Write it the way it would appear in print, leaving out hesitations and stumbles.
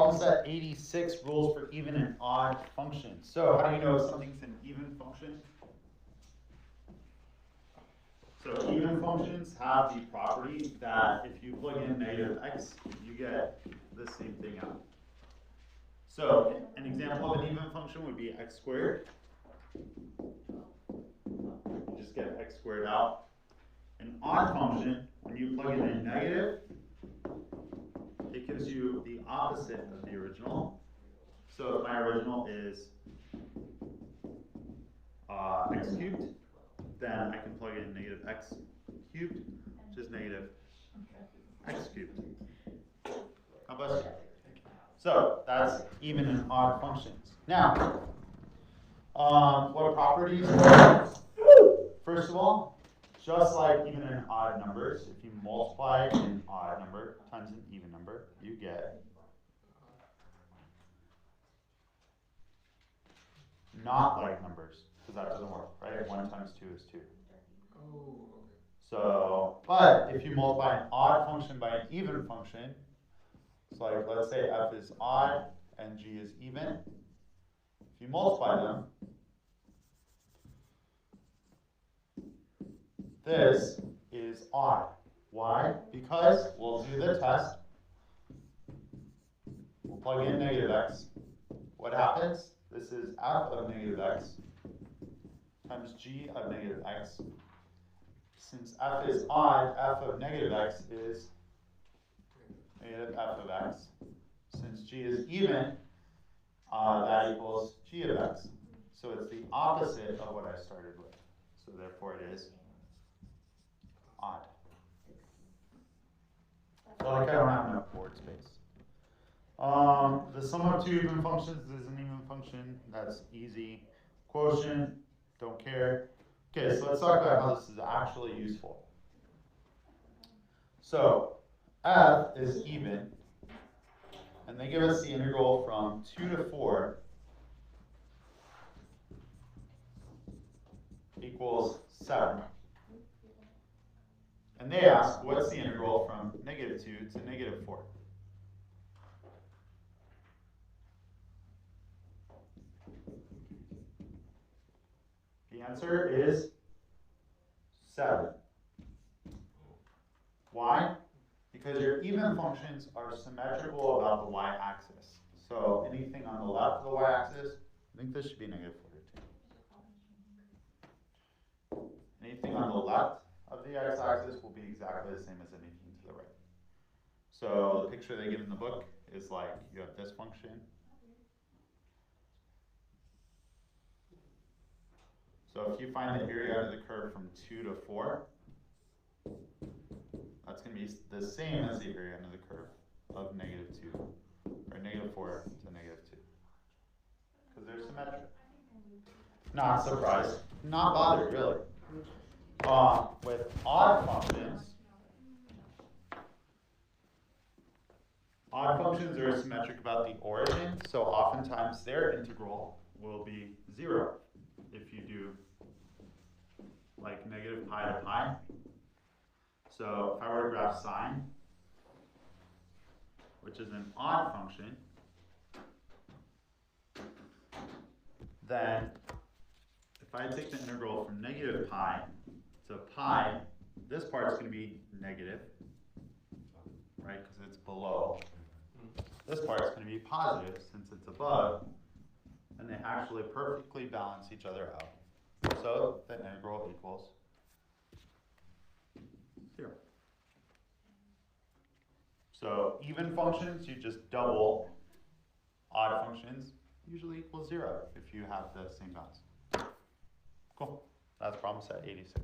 Problem set 86, rules for even and odd functions. So how do you know if something's an even function? So even functions have the property that if you plug in negative x, you get the same thing out. So an example of an even function would be x squared. Just get x squared out. An odd function, when you plug in a negative, it gives you the opposite of the original. So if my original is x cubed, then I can plug in negative x cubed, which is negative x cubed. God bless you. So that's even and odd functions. Now, what properties? First of all, just like even and odd numbers, if you multiply an odd number times an even number, you get not like numbers, because that doesn't work, right? 1 times 2 is 2. Oh, okay. So, but if you multiply an odd function by an even function, so like let's say f is odd and g is even, if you multiply them, this is odd. Why? Because we'll do the test. We'll plug in negative x. What happens? This is f of negative x times g of negative x. Since f is odd, f of negative x is negative f of x. Since g is even, that equals g of x. So it's the opposite of what I started with. So therefore it is odd. So like I don't have enough board space. The sum of two even functions is an even function. That's easy. Quotient, don't care. Okay, so let's talk about how this is actually useful. So f is even, and they give us the integral from 2 to 4 equals 7. And they ask, what's the integral from negative 2 to negative 4? The answer is 7. Why? Because your even functions are symmetrical about the y-axis. So anything on the left of the y-axis, I think this should be negative 42. Anything on the left of the x-axis will be exactly the same as anything to the right. So the picture they give in the book is like you have this function. So if you find the area under the curve from 2 to 4, that's going to be the same as the area under the curve of negative 2, or negative 4 to negative 2. Because they're symmetric. Not surprised. Not bothered, really. With odd functions are symmetric about the origin, so oftentimes their integral will be 0 if you do like negative pi to pi. So if I were to graph sine, which is an odd function, then if I take the integral from negative pi to pi, this part's going to be negative, right, because it's below. This part's going to be positive since it's above, and they actually perfectly balance each other out. So the integral equals 0. So even functions, you just double. Odd functions usually equals 0 if you have the same balance. Cool. That's problem set 86.